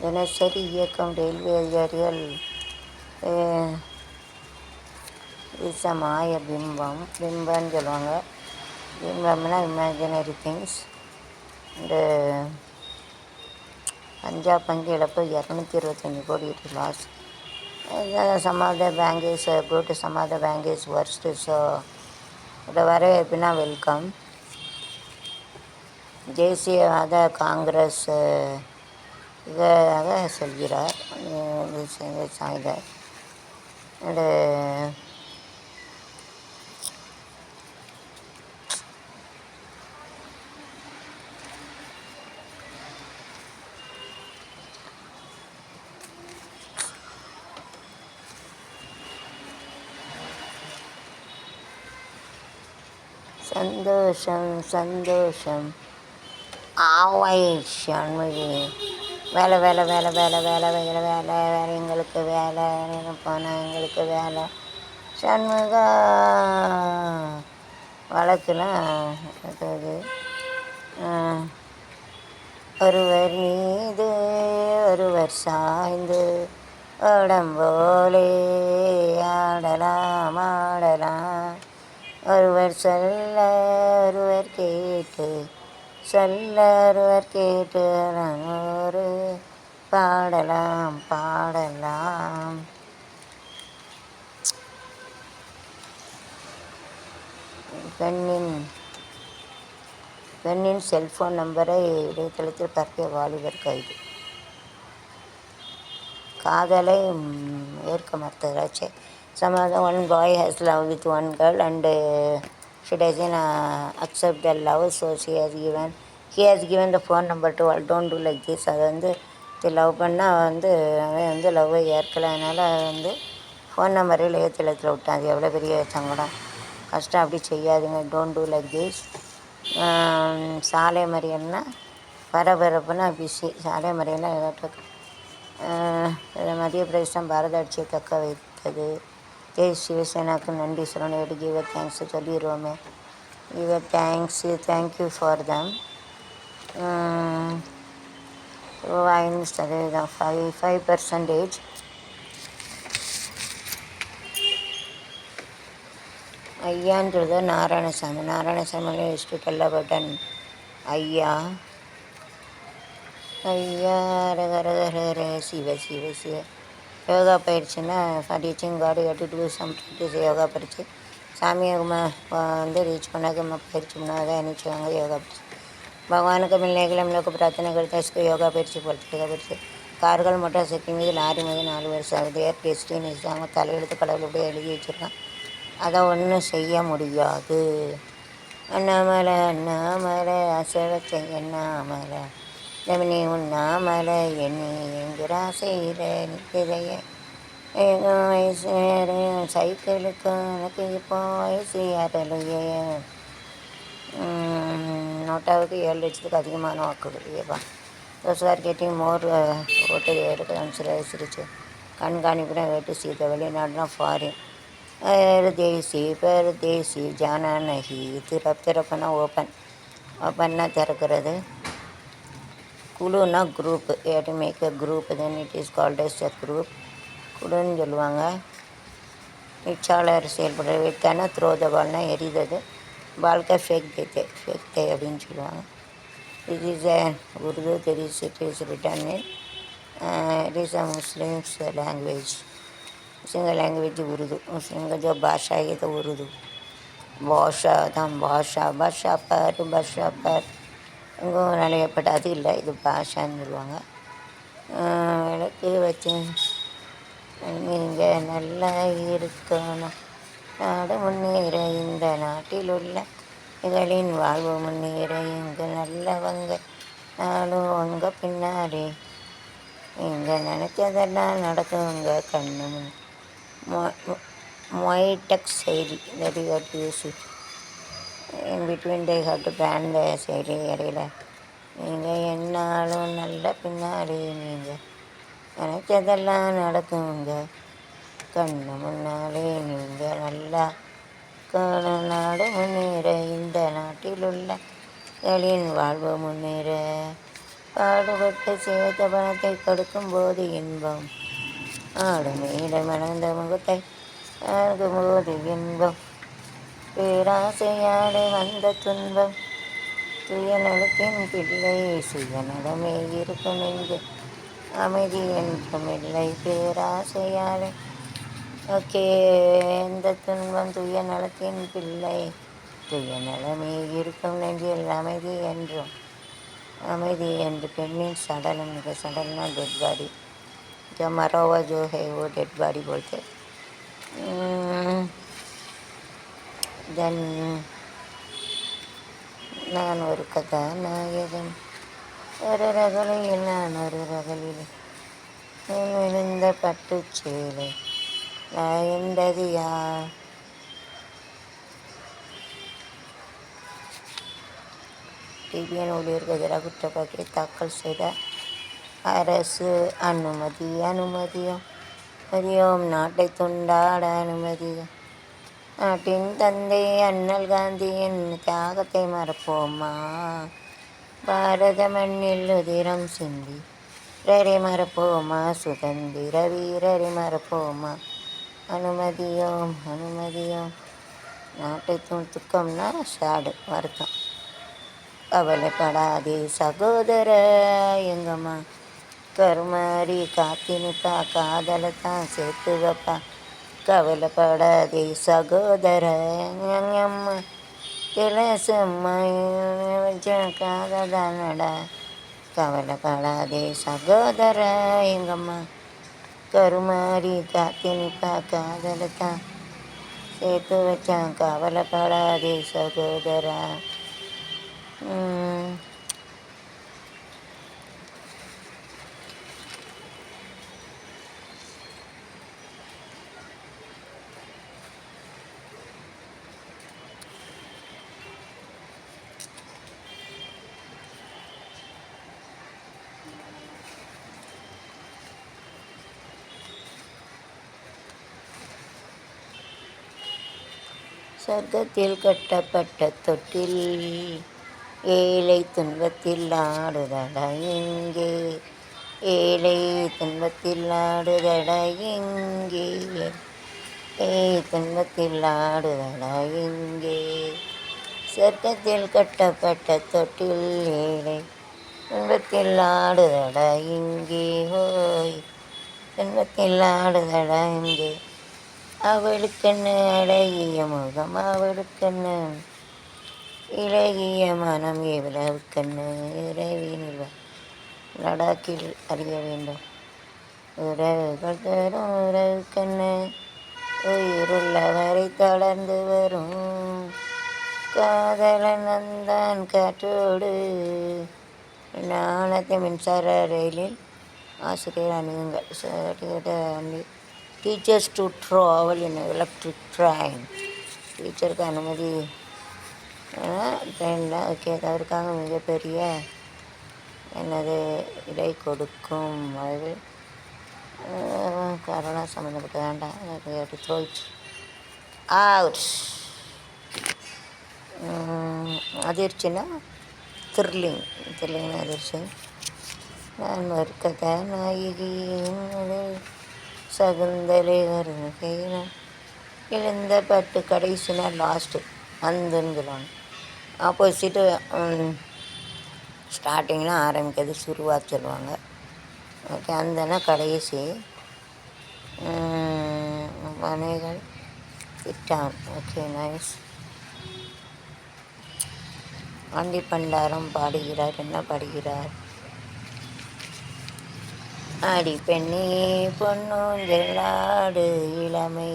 தினசரி இயக்கம் ரயில்வே அதிகாரிகள் மாய பிம்பம்னு சொல்லுவாங்க. பிம்பம்னா இமேஜினரி திங்ஸ். இந்த பஞ்சாப் வங்கி இழப்பு 225 கோடி loss. Some of the bank is good, some of the bank is worst. So இதை வரவேற்பினா வெல்கம். தேசியவாத காங்கிரஸ் இதாக சொல்கிறார். இது சந்தோஷம் ஆவை ஷண்முகி வேலை வேலை வேலை வேலை வேலை வேலை வேலை வேலை எங்களுக்கு வேலை போனால் எங்களுக்கு வேலை ஷண்முகா வழக்குலாம் அது ஒருவர் மீது ஒருவர் சாய்ந்து உடம்போலே ஆடலாம் ஆடலாம், ஒருவர் சொல்ல ஒருவர் கேட்டு சொல்ல ஒருவர் கேட்டு ஒரு பாடலாம் பாடலாம். பெண்ணின் செல்போன் நம்பரை இடைத்தளத்தில் பரப்பிய வாலிபர் கைது. காதலை ஏற்க மறுத்ததாச்சு. Some other one boy has love with one girl and she doesn't accept the love, so he has given the phone number to all. Don't do like this. அது லவ் பண்ணால் அவன் லவ்வை ஏற்கலை. அதனால் ஃபோன் நம்பரில் ஏற்றலத்தில் விட்டான். அது எவ்வளோ பெரிய சங்கடம், கஷ்டம். அப்படி செய்யாதுங்க. Don't do like this. சாலை மறியல்னா பரபரப்புனா பிஸி. சாலை மறியல்னா மத்திய பிரதேசம் பாரத ஆட்சியை தக்க வைத்தது. சிவசேனாவுக்கு நன்றி சொல்லணும். எப்படி கிவ தேங்க்ஸ் சொல்லிடுவோமே. Give thanks, thank you for them. 5%. ஐயான்றது நாராயணசாமி இஷ்டு கல்லபட்டன் ஐயா ரகரகர சிவ சிவ சிவ. யோகா பயிற்சின்னா for reaching God to do some practice. Yoga பயிற்சி சாமியை ரீச் பண்ணாக்க பயிற்சி பண்ணாதான் நினச்சிவாங்க. யோகா பயிற்சி பகவானுக்கு மில்லைகள் நம்மளுக்கு பிரார்த்தனை கருத்து யோகா பயிற்சி போட்டு யோகா பயிற்சி. கார்கள் மோட்டார் சைக்கிள் மீது லாரி மீது 4 வருஷம் ஆகுது. டெஸ்டின்னு அவங்க தலையெழுத்து கடவுள் அப்படியே எழுதி வச்சுருக்கான். அதை ஒன்றும் செய்ய முடியாது. அண்ணாமலை ஆசை வச்ச எண்ணாமலை நீ உண்ணாமலை எண்ணி எங்கிற ஆசையில் நிற்கிறைய வயசு சைக்கிளுக்கு எனக்கு இப்போ வயசு யாரலையே. நோட்டாவுக்கு 7 லட்சத்துக்கு அதிகமான வாக்குகள். ஏப்பா தோசுவார் கேட்டிங் மோர் ஓட்டு எடுக்க சிரிச்சு கண்காணிப்புனா வேட்டு சீத வெளிநாடுனா ஃபாரின். பரதேசி ஜானா நகி திறப்புனா ஓப்பன்னா திறக்கிறது. குழுனா group. To make a group then it is called as a group. குழுன்னு சொல்லுவாங்க. நிச்சாளர் செயல்படுறது. வெட்டானா த்ரோ த பால்னா எரிதது. பால்கா ஃபேக் தே அப்படின்னு சொல்லுவாங்க. This is a Urdu. It is written in it is a Muslim's language. Muslim language Urdu. मुस्लिम का जो भाषा है तो उर्दू भाषा पर இங்கே நிலையப்பட்ட அது இல்லை, இது பாஷான்னு சொல்லுவாங்க. விளக்கு வச்சு நீங்கள் நல்லா இருக்கணும், நாடு முன்னேற இந்த நாட்டில் உள்ள எங்களின் வாழ்வு முன்னேற இங்கே நல்லவங்க நாளும் உங்கள் பின்னாடி இங்கே நினச்சதெல்லாம் நடக்குங்க கண்ணு. மொய்டெக் செயலி that you have to use it. In between they have to ban the செயலி. இடையில நீங்கள் என்னாலும் நல்ல பின்னாடி நீங்கள் நினச்சதெல்லாம் நடக்குங்க கண்ணு முன்னாலே நீங்கள் நல்லா நாடு முன்னேற இந்த நாட்டில் உள்ள எங்களின் வாழ்வு முன்னேற பாடுபட்டு சேர்த்த பணத்தை கொடுக்கும்போது இன்பம், ஆடு மேடை மணந்த முகத்தை ஆகும்போது இன்பம், பேராசையாடு வந்த துன்பம், சுயநலத்தின் பிள்ளை சுயநலமே இருக்கும் நெஞ்சு அமைதி என்றும் இல்லை, பேராசையாடு ஓகே எந்த துன்பம் சுயநலத்தின் பிள்ளை சுயநலமே இருக்கும் நெஞ்சில் அமைதி என்றும் அமைதி என்று பெண்ணின் सडन है सडन ना डेड बॉडी जो मरा हुआ जो है वो डेड बॉडी बोलते। தென் நான் ஒரு கதாநாயகன் ஒரு ரகலையில் நான் ஒரு ரகலில் விழுந்த பட்டுச்சேலை என்றது யார் டிபிஎன் ஊழியருக்கு எதிராக குற்றப்பத்திரிகை தாக்கல் செய்த அரசு அனுமதியும் மதியம் நாட்டை துண்டாட அனுமதியும் நாட்டின் தந்தை அண்ணல் காந்தியின் தியாகத்தை மறப்போமா, பாரத மண்ணில் உதிரம் சிந்தி வீரரை மறப்போமா, சுதந்திர வீரரை மறப்போமா, அனுமதியோம் நாட்டை துக்கம்னா சாடு வருத்தம், கவலைப்படாதே சகோதர எங்கம்மா கருமாரி காத்தினிப்பா காதலை தான் சேர்த்து வைப்பா, கவலைப்படாதே சகோதர எங்கம்மா திலசம்மா வச்ச காததானடா, கவலைப்படாதே சகோதர எங்கம்மா கருமாரி காத்தினிப்பா காதலை தான் சேர்த்து வச்சான், கவலைப்படாதே சகோதரா. சொர்க்கத்தில் கட்டப்பட்ட தொட்டில் ஏழை துன்பத்தில் ஆடுதடா எங்கே, ஏழை துன்பத்தில் ஆடுதடா எங்கே, துன்பத்தில் ஆடுதடா எங்கே, சொர்க்கத்தில் கட்டப்பட்ட தொட்டில் ஏழை துன்பத்தில் ஆடுதடா இங்கே, ஓய் துன்பத்தில் ஆடுதடா இங்கே, அவளுக்கென்ன அழகிய முகம் அவளுக்கென்ன இலகிய மனம் இவ்வளவுக்கென்ன இறைவினில் லடாக்கில் அறிய வேண்டும், உறவுகள் தரும் உறவுக்கென்ன உயிருள்ளவரை தொடர்ந்து வரும் காதலன் வந்தான் காற்றோடு. நாளத்தை மின்சார ரயிலில் ஆசிரியர் அணியுங்கள் certificate teachers to travel in electric train, டீச்சருக்கு அனுமதி ட்ரெயினில் ஓகே அதற்காக மிகப்பெரிய எனது இடை கொடுக்கும் அது கரோனா சம்மந்தப்பட்ட வேண்டாம் எனக்கு த்ரோயிட் அவுட். அதிர்ச்சின்னா த்ரில்லிங்னா அதிர்ச்சி. நான் ஒரு கதாநாயகியின் சகுந்தலை வருகையினால் எழுந்த பட்டு கடைசினா லாஸ்ட்டு வந்துன்னு சொல்லுவாங்க, ஆப்போசிட்டு ஸ்டார்டிங்லாம் ஆரம்பிக்கிறது சுருவாக சொல்லுவாங்க. ஓகே அந்தனா கடைசி மனைகள் திட்டான். Okay nice. ஆண்டி பண்டாரம் பாடுகிறார். என்ன பாடுகிறார்? ஆடி பெண்ணே பொன்னூஞ்செல்லாடு இளமை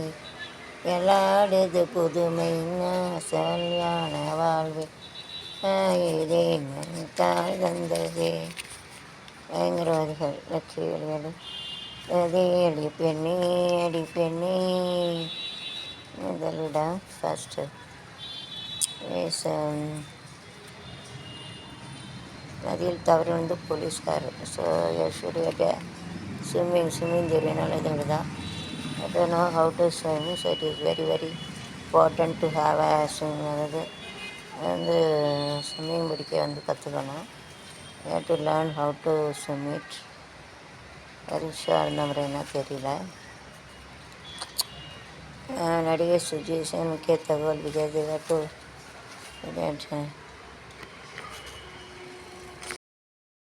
எல்லாடுது புதுமை சொல்யான வாழ்வு இதே தாய் தந்ததே பயங்கரவாதிகள் லட்சியர்கள் அதே அடி பெண்ணே முதலிடா ஃபஸ்ட்டு நதியில் தவறு வந்து போலீஸ்காரர். ஸோ யஷுடைய ஸ்விம்மிங் தெரியணும் நல்லது தான். I don't know how to swim, so it is very important to have a swim. அதாவது வந்து ஸ்விம்மிங் படிக்க வந்து கற்றுக்கணும். You to learn how to submit. பரிஷா அந்த மாதிரி என்ன தெரியல. நடிகை சுஜி முக்கிய தகவல் விஜய் டு